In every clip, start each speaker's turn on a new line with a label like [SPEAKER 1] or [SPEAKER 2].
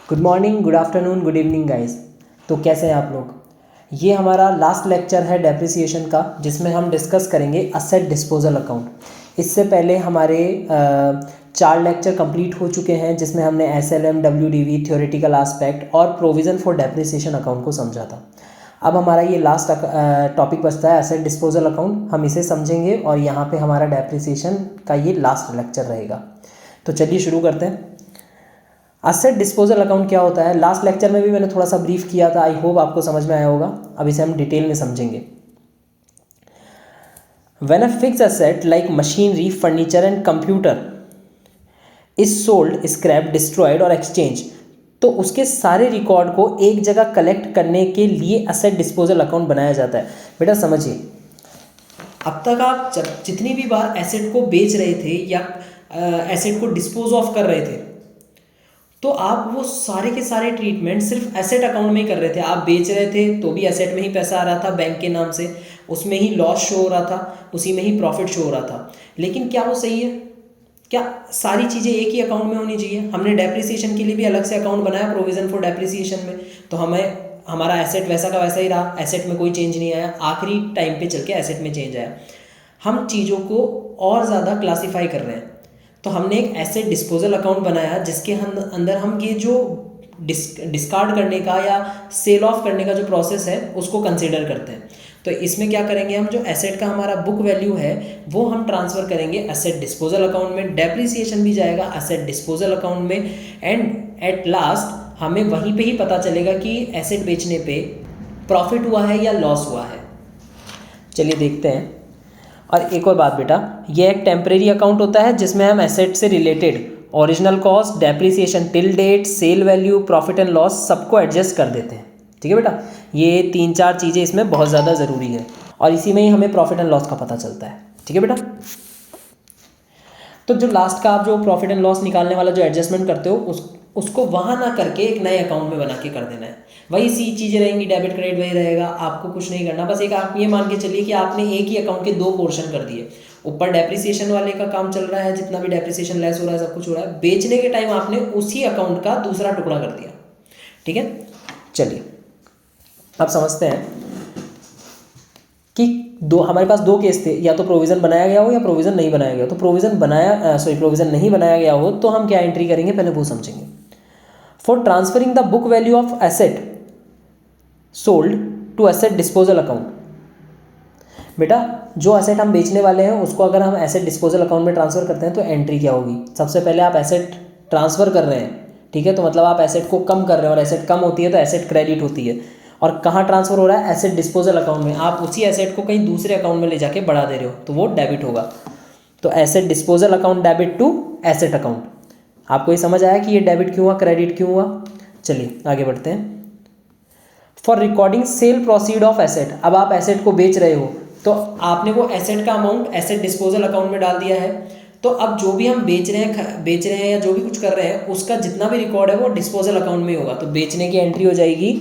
[SPEAKER 1] Good morning, good afternoon, good evening guys. तो कैसे हैं आप लोग। ये हमारा लास्ट लेक्चर है डेप्रिसिएशन का, जिसमें हम डिस्कस करेंगे असेट डिस्पोजल अकाउंट। इससे पहले हमारे 4 लेक्चर कंप्लीट हो चुके हैं, जिसमें हमने SLM, WDV, थ्योरेटिकल एस्पेक्ट और प्रोविज़न फॉर डेप्रिसिएशन अकाउंट को समझा था। अब हमारा ये लास्ट टॉपिक बचता है असेट डिस्पोजल अकाउंट। हम इसे समझेंगे और यहाँ पे हमारा डेप्रिसिएशन का ये लास्ट लेक्चर रहेगा। तो चलिए शुरू करते हैं। असेट डिस्पोजल अकाउंट क्या होता है, लास्ट लेक्चर में भी मैंने थोड़ा सा ब्रीफ किया था। आई होप आपको समझ में आया होगा। अब इसे हम डिटेल में समझेंगे। When a fixed asset like machinery, furniture and computer is sold, scrap, destroyed और एक्सचेंज, तो उसके सारे रिकॉर्ड को एक जगह कलेक्ट करने के लिए असेट डिस्पोजल अकाउंट बनाया जाता है। बेटा समझिए, अब तक आप जितनी भी बार एसेट को बेच रहे थे या एसेट को डिस्पोज ऑफ कर रहे थे, तो आप वो सारे के सारे ट्रीटमेंट सिर्फ एसेट अकाउंट में ही कर रहे थे। आप बेच रहे थे तो भी एसेट में ही पैसा आ रहा था बैंक के नाम से, उसमें ही लॉस शो हो रहा था, उसी में ही प्रॉफिट शो हो रहा था। लेकिन क्या वो सही है? क्या सारी चीज़ें एक ही अकाउंट में होनी चाहिए? हमने डेप्रिसिएशन के लिए भी अलग से अकाउंट बनाया प्रोविजन फॉर डेप्रिसिएशन में, तो हमारा एसेट वैसा का वैसा ही रहा, एसेट में कोई चेंज नहीं आया। आखिरी टाइम पे चल के एसेट में चेंज आया। हम चीज़ों को और ज़्यादा क्लासीफाई कर रहे हैं, तो हमने एक एसेट डिस्पोजल अकाउंट बनाया जिसके अंदर हम ये जो डिस्कार्ड करने का या सेल ऑफ करने का जो प्रोसेस है उसको कंसिडर करते हैं। तो इसमें क्या करेंगे, हम जो एसेट का हमारा बुक वैल्यू है वो हम ट्रांसफ़र करेंगे एसेट डिस्पोजल अकाउंट में, डेप्रिसिएशन भी जाएगा एसेट डिस्पोजल अकाउंट में, एंड एट लास्ट हमें वहीं पे ही पता चलेगा कि एसेट बेचने पे प्रॉफिट हुआ है या लॉस हुआ है। चलिए देखते हैं। और एक और बात बेटा, ये एक टेम्परेरी अकाउंट होता है जिसमें हम एसेट से related original cost, depreciation till date, sale value, profit and loss सबको एडजस्ट कर देते हैं। ठीक है बेटा, ये 3-4 चीज़ें इसमें बहुत ज़्यादा ज़रूरी है और इसी में ही हमें प्रॉफिट एंड लॉस का पता चलता है। ठीक है बेटा, तो जो लास्ट का आप जो प्रॉफिट एंड लॉस निकालने वाला जो एडजस्टमेंट करते हो उसको वहाँ ना करके एक नए अकाउंट में बना के कर देना है। वही सी चीज़ें रहेंगी, डेबिट क्रेडिट वही रहेगा, आपको कुछ नहीं करना। बस एक आप ये मान के चलिए कि आपने एक ही अकाउंट के 2 पोर्शन कर दिए। ऊपर डेप्रिसिएशन वाले का काम चल रहा है, जितना भी डेप्रिसिएशन लेस हो रहा है सब कुछ हो रहा है, बेचने के टाइम आपने उसी अकाउंट का दूसरा टुकड़ा कर दिया। ठीक है, चलिए अब समझते हैं कि हमारे पास 2 केस थे, या तो प्रोविज़न बनाया गया हो या प्रोविज़न नहीं बनाया गया हो। तो प्रोविज़न नहीं बनाया गया हो तो हम क्या एंट्री करेंगे पहले वो समझेंगे। For transferring the book value of asset sold to asset disposal account, बेटा जो एसेट हम बेचने वाले हैं उसको अगर हम एसेट डिस्पोजल अकाउंट में ट्रांसफ़र करते हैं तो एंट्री क्या होगी। सबसे पहले आप एसेट ट्रांसफ़र कर रहे हैं, ठीक है, तो मतलब आप एसेट को कम कर रहे हैं, और एसेट कम होती है तो एसेट क्रेडिट होती है। और कहाँ ट्रांसफ़र हो रहा है? एसेट डिस्पोजल अकाउंट में। आप उसी एसेट को कहीं दूसरे अकाउंट में ले जाके बढ़ा दे रहे हो तो वो डेबिट होगा। तो asset disposal account debit to asset account. आपको ये समझ आया कि ये डेबिट क्यों हुआ, क्रेडिट क्यों हुआ? चलिए आगे बढ़ते हैं। For recording sale proceed of asset, अब आप एसेट को बेच रहे हो तो आपने वो एसेट का अमाउंट एसेट डिस्पोजल अकाउंट में डाल दिया है। तो अब जो भी हम बेच रहे हैं या जो भी कुछ कर रहे हैं उसका जितना भी रिकॉर्ड है वो डिस्पोजल अकाउंट में ही होगा। तो बेचने की एंट्री हो जाएगी,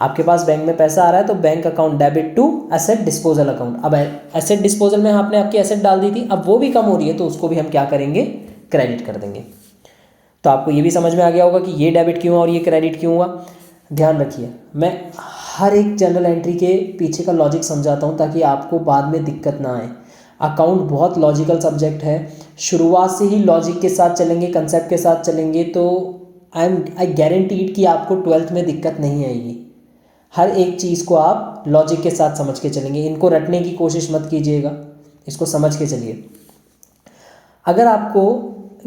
[SPEAKER 1] आपके पास बैंक में पैसा आ रहा है तो bank account debit to asset disposal account. अब एसेट डिस्पोजल में आपने आपकी एसेट डाल दी थी, अब वो भी कम हो रही है तो उसको भी हम क्या करेंगे, क्रेडिट कर देंगे। तो आपको ये भी समझ में आ गया होगा कि ये डेबिट क्यों हुआ और ये क्रेडिट क्यों हुआ। ध्यान रखिए, मैं हर एक जनरल एंट्री के पीछे का लॉजिक समझाता हूँ ताकि आपको बाद में दिक्कत ना आए। अकाउंट बहुत लॉजिकल सब्जेक्ट है, शुरुआत से ही लॉजिक के साथ चलेंगे, कंसेप्ट के साथ चलेंगे तो आई गारंटीड कि आपको 12th में दिक्कत नहीं आएगी। हर एक चीज़ को आप लॉजिक के साथ समझ के चलेंगे, इनको रटने की कोशिश मत कीजिएगा, इसको समझ के चलिए। अगर आपको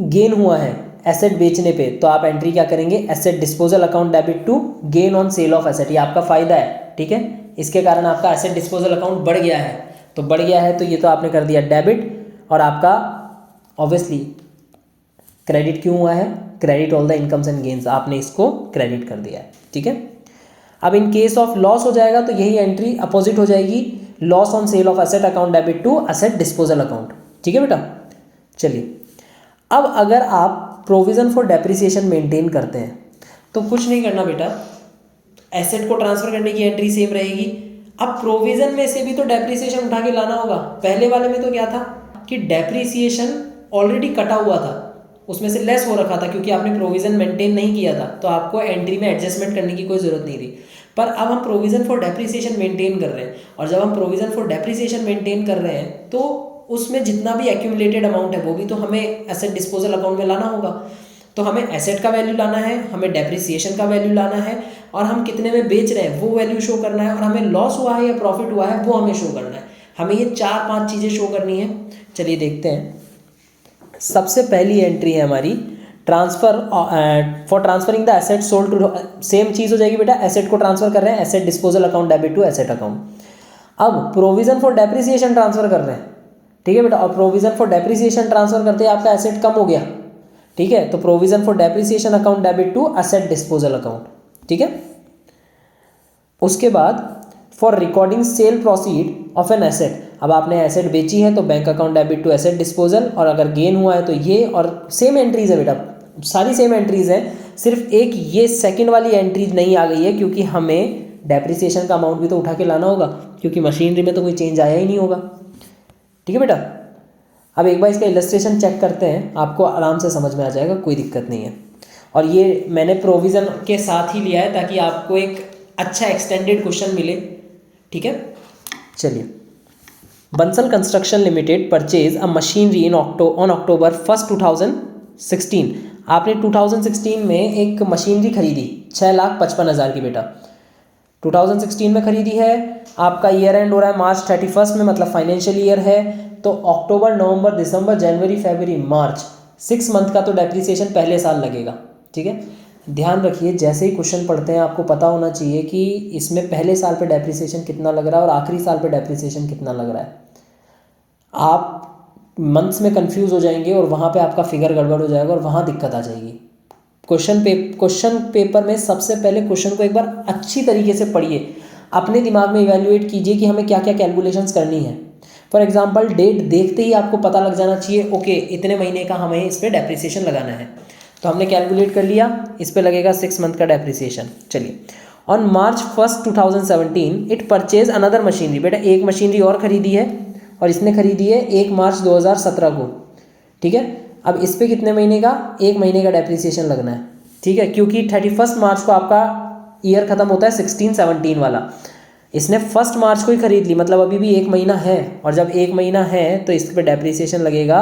[SPEAKER 1] गेन हुआ है एसेट बेचने पे तो आप एंट्री क्या करेंगे, asset disposal account debit to gain on sale of asset. ये आपका फ़ायदा है, ठीक है, इसके कारण आपका एसेट डिस्पोजल अकाउंट बढ़ गया है। तो बढ़ गया है तो ये तो आपने कर दिया डेबिट, और आपका ऑब्वियसली क्रेडिट क्यों हुआ है, credit all the incomes and gains, आपने इसको क्रेडिट कर दिया है। ठीक है, अब इन केस ऑफ लॉस हो जाएगा तो यही एंट्री अपोजिट हो जाएगी, loss on sale of asset account debit to asset disposal account. ठीक है बेटा, चलिए अब अगर आप प्रोविज़न फॉर डेप्रिसिएशन मेंटेन करते हैं तो कुछ नहीं करना बेटा, एसेट को ट्रांसफ़र करने की एंट्री सेम रहेगी। अब प्रोविज़न में से भी तो डेप्रिसिएशन उठा के लाना होगा। पहले वाले में तो क्या था कि डेप्रिसिएशन ऑलरेडी कटा हुआ था, उसमें से लेस हो रखा था क्योंकि आपने प्रोविज़न मेंटेन नहीं किया था, तो आपको एंट्री में एडजस्टमेंट करने की कोई ज़रूरत नहीं थी। पर अब हम प्रोविज़न फॉर डेप्रिसिएशन मेंटेन कर रहे हैं, और जब हम प्रोविज़न फॉर डेप्रिसिएशन मेंटेन कर रहे हैं तो उसमें जितना भी एक्यूमुलेटेड अमाउंट है वो भी तो हमें एसेट डिस्पोजल अकाउंट में लाना होगा। तो हमें एसेट का वैल्यू लाना है, हमें डेप्रिसिएशन का वैल्यू लाना है, और हम कितने में बेच रहे हैं वो वैल्यू शो करना है, और हमें लॉस हुआ है या प्रॉफिट हुआ है वो हमें शो करना है। हमें ये 4-5 चीज़ें शो करनी है। चलिए देखते हैं। सबसे पहली एंट्री है हमारी transfer for transferring the asset sold to, same चीज़ हो जाएगी बेटा, एसेट को ट्रांसफर कर रहे हैं, asset disposal account debit to asset account. अब प्रोविजन फॉर डेप्रिसिएशन ट्रांसफर कर रहे हैं, ठीक है बेटा, और प्रोविजन फॉर डेप्रिसिएशन ट्रांसफर करते ही आपका एसेट कम हो गया, ठीक है, तो provision for depreciation account debit to asset disposal account, ठीक है। उसके बाद for recording sale proceed of an asset, अब आपने एसेट बेची है तो bank account debit to asset disposal, और अगर गेन हुआ है तो ये, और सेम एंट्रीज है बेटा, सारी सेम एंट्रीज हैं, सिर्फ एक ये सेकंड वाली एंट्रीज नहीं आ गई है क्योंकि हमें डेप्रिसिएशन का अमाउंट भी तो उठा के लाना होगा, क्योंकि मशीनरी में तो कोई चेंज आया ही नहीं होगा, ठीक है बेटा। अब एक बार इसका इलस्ट्रेशन चेक करते हैं, आपको आराम से समझ में आ जाएगा, कोई दिक्कत नहीं है। और ये मैंने प्रोविज़न के साथ ही लिया है ताकि आपको एक अच्छा एक्सटेंडेड क्वेश्चन मिले, ठीक है। चलिए, Bansal construction limited purchase a machinery on October 1, 2016। आपने 2016 में एक मशीनरी खरीदी 6,55,000 की बेटा, 2016 में खरीदी है। आपका ईयर एंड हो रहा है मार्च 31 में, मतलब फाइनेंशियल ईयर है, तो अक्टूबर, नवंबर, दिसंबर, जनवरी, फरवरी, मार्च, 6 मंथ का तो डेप्रिसिएशन पहले साल लगेगा, ठीक है। ध्यान रखिए, जैसे ही क्वेश्चन पढ़ते हैं आपको पता होना चाहिए कि इसमें पहले साल पे डेप्रिसिएशन कितना लग रहा है और आखिरी साल पे डेप्रिसिएशन कितना लग रहा है। आप मंथ्स में कंफ्यूज हो जाएंगे और वहाँ पे आपका फिगर गड़बड़ हो जाएगा और वहाँ दिक्कत आ जाएगी। क्वेश्चन पेपर में सबसे पहले क्वेश्चन को एक बार अच्छी तरीके से पढ़िए, अपने दिमाग में इवैल्यूएट कीजिए कि हमें क्या क्या कैलकुलेशंस करनी है। फॉर एग्जांपल, डेट देखते ही आपको पता लग जाना चाहिए, ओके इतने महीने का हमें इस पर डेप्रिसिएशन लगाना है, तो हमने कैलकुलेट कर लिया, इस पर लगेगा 6 मंथ का डेप्रिसिएशन। चलिए, on March 1, 2017 it purchase another machinery, बेटा एक मशीनरी और खरीदी है, और इसने खरीदी है 1 मार्च 2017 को, ठीक है। अब इस पे कितने महीने का, 1 महीने का डेप्रिसिएशन लगना है, ठीक है, क्योंकि 31 मार्च को आपका ईयर खत्म होता है 16-17 वाला। इसने 1 मार्च को ही खरीद ली, मतलब अभी भी 1 महीना है, और जब 1 महीना है तो इस पे डेप्रिसिएशन लगेगा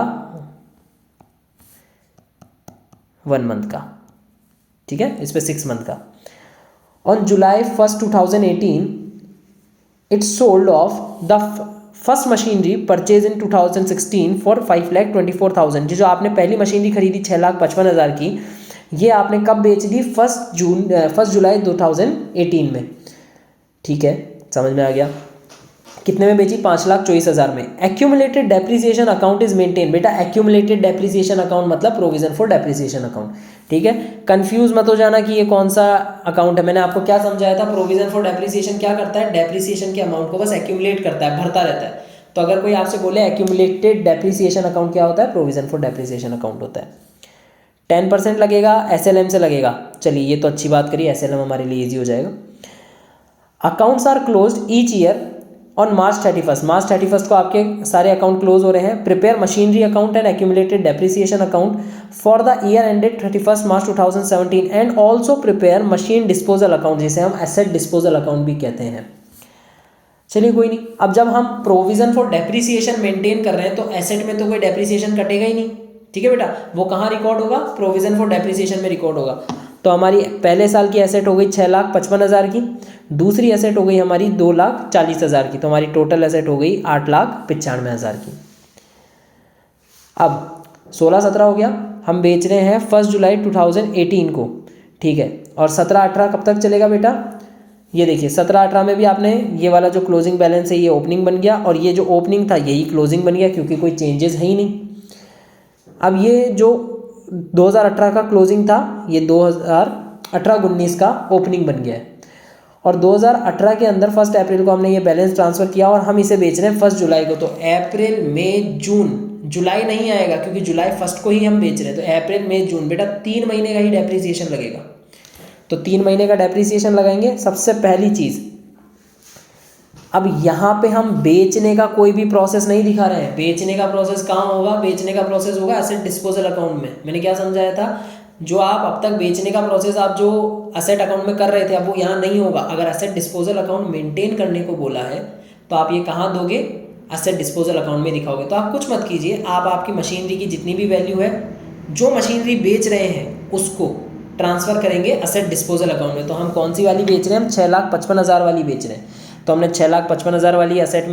[SPEAKER 1] 1 मंथ का, ठीक है, इस पे 6 मंथ का। On July 1, 2018 it sold off the first machinery purchase in 2016 for 5,24,000। जो आपने पहली मशीनरी खरीदी 6,55,000 की, ये आपने कब बेच दी, 1 जुलाई 2018 में, ठीक है, समझ में आ गया। कितने में बेची, 5,24,000 में। Accumulated depreciation account is maintain, बेटा एक्यूमुलेटेड डेप्रिसिएशन अकाउंट मतलब प्रोविजन फॉर डेप्रिसिएशन अकाउंट, ठीक है। कंफ्यूज मत हो जाना कि ये कौन सा अकाउंट है। मैंने आपको क्या समझाया था, प्रोविजन फॉर डेप्रिसिएशन क्या करता है, डेप्रिसिएशन के अमाउंट को बस एक्यूमुलेट करता है, भरता रहता है। तो अगर कोई आपसे बोले एक्यूमुलेटेड डेप्रिसिएशन अकाउंट क्या होता है, प्रोविजन फॉर डेप्रिसिएशन अकाउंट होता है। 10% लगेगा, SLM से लगेगा। चलिए, ये तो अच्छी बात करी, SLM हमारे लिए ईजी हो जाएगा। Accounts are closed each year on March 31। March 31 को आपके सारे अकाउंट क्लोज हो रहे हैं। Prepare machinery account and accumulated depreciation account for the year ended 31 March 2017 and also prepare machine disposal account, जिसे हम एसेट डिस्पोजल अकाउंट भी कहते हैं। चलिए कोई नहीं, अब जब हम प्रोविजन फॉर डेप्रिसिएशन मेंटेन कर रहे हैं तो एसेट में तो कोई डेप्रिसिएशन कटेगा ही नहीं, ठीक है बेटा। वो कहाँ रिकॉर्ड होगा, प्रोविजन फॉर डेप्रिसिएशन में रिकॉर्ड होगा। तो हमारी पहले साल की एसेट हो गई 6,55,000 की, दूसरी एसेट हो गई हमारी 2,40,000 की, तो हमारी टोटल एसेट हो गई 8,95,000 की। अब 16-17 हो गया, हम बेच रहे हैं 1 जुलाई 2018 को, ठीक है, और 17-18 कब तक चलेगा बेटा, ये देखिए 17-18 में भी आपने ये वाला जो क्लोजिंग बैलेंस है ये ओपनिंग बन गया, और ये जो ओपनिंग था यही क्लोजिंग बन गया, क्योंकि कोई चेंजेस है ही नहीं। अब ये जो 2018 का क्लोजिंग था ये 2018-19 का ओपनिंग बन गया है, और 2018 के अंदर 1 अप्रैल को हमने ये बैलेंस ट्रांसफ़र किया और हम इसे बेच रहे हैं 1 जुलाई को। तो अप्रैल, मई, जून, जुलाई नहीं आएगा क्योंकि जुलाई 1 को ही हम बेच रहे हैं, तो अप्रैल, मई, जून, बेटा 3 महीने का ही डेप्रिसिएशन लगेगा। तो 3 महीने का डेप्रिसिएशन लगाएंगे। सबसे पहली चीज़, अब यहाँ पे हम बेचने का कोई भी प्रोसेस नहीं दिखा रहे हैं। बेचने का प्रोसेस कहाँ होगा? बेचने का प्रोसेस होगा एसेट डिस्पोजल अकाउंट में। मैंने क्या समझाया था? जो आप अब तक बेचने का प्रोसेस आप जो असेट अकाउंट में कर रहे थे, अब वो यहाँ नहीं होगा। अगर एसेट डिस्पोजल अकाउंट मेंटेन करने को बोला है तो आप ये कहाँ दोगे? एसेट डिस्पोजल अकाउंट में दिखाओगे। तो आप कुछ मत कीजिए, आप आपकी मशीनरी की जितनी भी वैल्यू है, जो मशीनरी बेच रहे हैं उसको ट्रांसफ़र करेंगे एसेट डिस्पोजल अकाउंट में। तो हम कौन सी वाली बेच रहे हैं? हम 6,55,000 वाली बेच रहे हैं। तो हमने 6,55,000 वाली एसेट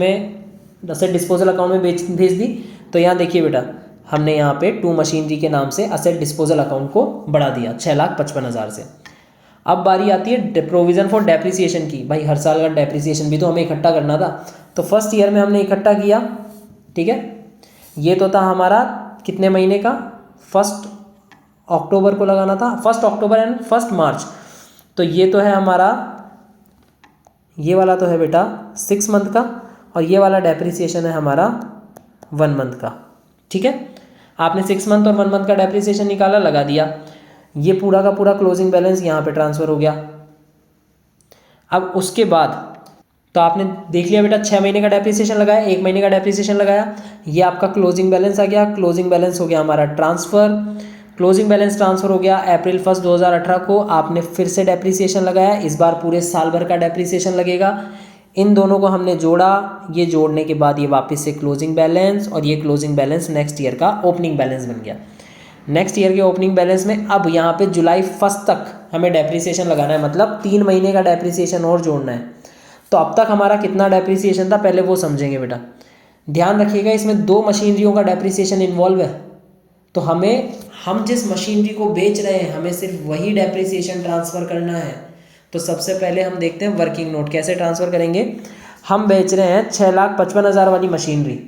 [SPEAKER 1] डिस्पोजल अकाउंट में भेज दी। तो यहाँ देखिए बेटा, हमने यहाँ पे टू मशीनरी के नाम से एसेट डिस्पोजल अकाउंट को बढ़ा दिया 6,55,000 से। अब बारी आती है प्रोविज़न फॉर डेप्रिसिएशन की। भाई हर साल का डेप्रिसिएशन भी तो हमें इकट्ठा करना था, तो फर्स्ट ईयर में हमने इकट्ठा किया। ठीक है, ये तो था हमारा कितने महीने का? 1 अक्टूबर को लगाना था, 1 अक्टूबर एंड 1 मार्च। तो ये तो है हमारा, ये वाला तो है बेटा 6 मंथ का, और ये वाला डेप्रिसिएशन है हमारा 1 मंथ का। ठीक है, आपने 6 मंथ और 1 मंथ का डेप्रिसिएशन निकाला, लगा दिया। ये पूरा का पूरा क्लोजिंग बैलेंस यहाँ पे ट्रांसफ़र हो गया। अब उसके बाद तो आपने देख लिया बेटा, 6 महीने का डेप्रिसिएशन लगाया, 1 महीने का डेप्रिसिएशन लगाया, ये आपका क्लोजिंग बैलेंस आ गया। क्लोजिंग बैलेंस हो गया हमारा ट्रांसफ़र। क्लोजिंग बैलेंस ट्रांसफ़र हो गया। अप्रैल 1, 2018 को आपने फिर से डेप्रिसिएशन लगाया। इस बार पूरे साल भर का डेप्रिसिएशन लगेगा। इन दोनों को हमने जोड़ा, ये जोड़ने के बाद ये वापस से क्लोजिंग बैलेंस, और ये क्लोजिंग बैलेंस नेक्स्ट ईयर का ओपनिंग बैलेंस बन गया। नेक्स्ट ईयर के ओपनिंग बैलेंस में अब यहाँ पे जुलाई 1 तक हमें डेप्रिसिएशन लगाना है, मतलब 3 महीने का डेप्रिसिएशन और जोड़ना है। तो अब तक हमारा कितना डेप्रिसिएशन था पहले वो समझेंगे बेटा। ध्यान रखिएगा, इसमें 2 मशीनरियों का डेप्रिसिएशन इन्वॉल्व है। तो हम जिस मशीनरी को बेच रहे हैं हमें सिर्फ वही डेप्रिसिएशन ट्रांसफ़र करना है। तो सबसे पहले हम देखते हैं वर्किंग नोट कैसे ट्रांसफ़र करेंगे। हम बेच रहे हैं 6,55,000 वाली मशीनरी,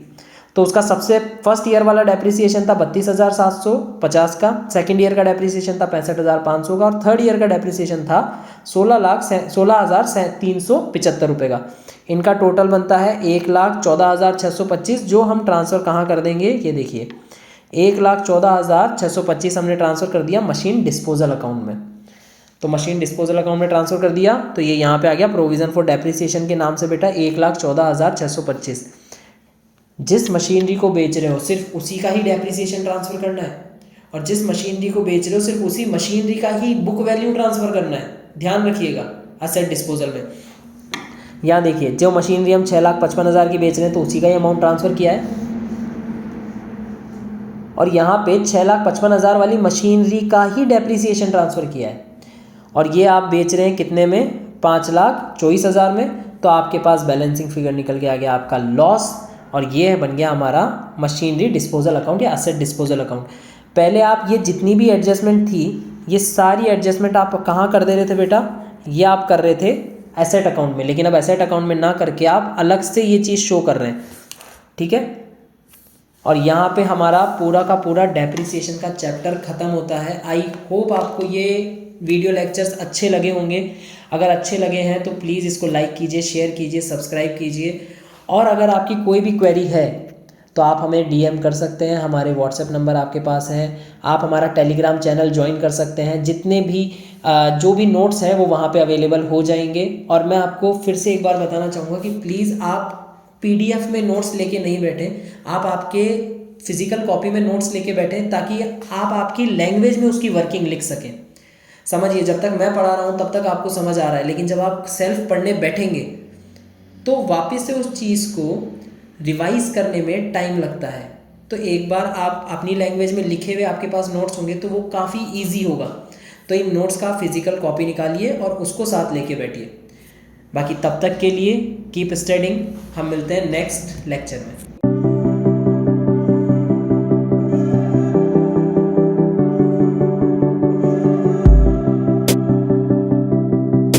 [SPEAKER 1] तो उसका सबसे फर्स्ट ईयर वाला डेप्रिसिएशन था 32,750 का, सेकंड ईयर का डेप्रिसिएशन था 65,500 का, और थर्ड ईयर का डेप्रिसिएशन था 16,0375 रुपये का। इनका टोटल बनता है 1,14,625, जो हम ट्रांसफ़र कहाँ कर देंगे? ये देखिए 1,14,625 हमने ट्रांसफ़र कर दिया मशीन डिस्पोजल अकाउंट में। तो मशीन डिस्पोजल अकाउंट में ट्रांसफ़र कर दिया, तो ये यहाँ पे आ गया प्रोविज़न फॉर डेप्रिसिएशन के नाम से बेटा 1,14,625। जिस मशीनरी को बेच रहे हो सिर्फ उसी का ही डेप्रिसिएशन ट्रांसफ़र करना है, और जिस मशीनरी को बेच रहे हो सिर्फ उसी मशीनरी का ही बुक वैल्यू ट्रांसफ़र करना है। ध्यान रखिएगा एसेट डिस्पोजल में। यहाँ देखिए, जो मशीनरी हम 6,55,000 की बेच रहे हैं तो उसी का ही अमाउंट ट्रांसफ़र किया है, और यहाँ पे 6,55,000 वाली मशीनरी का ही डेप्रिसिएशन ट्रांसफ़र किया है। और ये आप बेच रहे हैं कितने में? 5,24,000 में। तो आपके पास बैलेंसिंग फिगर निकल के आ गया आपका लॉस, और ये बन गया हमारा मशीनरी डिस्पोजल अकाउंट या एसेट डिस्पोजल अकाउंट। पहले आप ये जितनी भी एडजस्टमेंट थी, ये सारी एडजस्टमेंट आप कहाँ कर दे रहे थे बेटा? ये आप कर रहे थे एसेट अकाउंट में, लेकिन अब एसेट अकाउंट में ना करके आप अलग से ये चीज़ शो कर रहे हैं। ठीक है, और यहाँ पे हमारा पूरा का पूरा डेप्रिसिएशन का चैप्टर ख़त्म होता है। आई होप आपको ये वीडियो लेक्चर्स अच्छे लगे होंगे। अगर अच्छे लगे हैं तो प्लीज़ इसको लाइक कीजिए, शेयर कीजिए, सब्सक्राइब कीजिए। और अगर आपकी कोई भी क्वेरी है तो आप हमें डीएम कर सकते हैं, हमारे व्हाट्सएप नंबर आपके पास हैं। आप हमारा टेलीग्राम चैनल ज्वाइन कर सकते हैं, जितने भी जो भी नोट्स हैं वो वहाँ पे अवेलेबल हो जाएंगे। और मैं आपको फिर से एक बार बताना चाहूँगा कि प्लीज़ आप पीडीएफ में नोट्स लेके नहीं बैठे, आप आपके फिजिकल कॉपी में नोट्स लेके बैठे, ताकि आप आपकी लैंग्वेज में उसकी वर्किंग लिख सकें। समझिए, जब तक मैं पढ़ा रहा हूँ तब तक आपको समझ आ रहा है, लेकिन जब आप सेल्फ पढ़ने बैठेंगे तो वापस से उस चीज़ को रिवाइज करने में टाइम लगता है। तो एक बार आप अपनी लैंग्वेज में लिखे हुए आपके पास नोट्स होंगे तो वो काफ़ी ईजी होगा। तो इन नोट्स का फिजिकल कॉपी निकालिए और उसको साथ लेके बैठिए। बाकी तब तक के लिए कीप स्टडिंग। हम मिलते हैं नेक्स्ट लेक्चर में।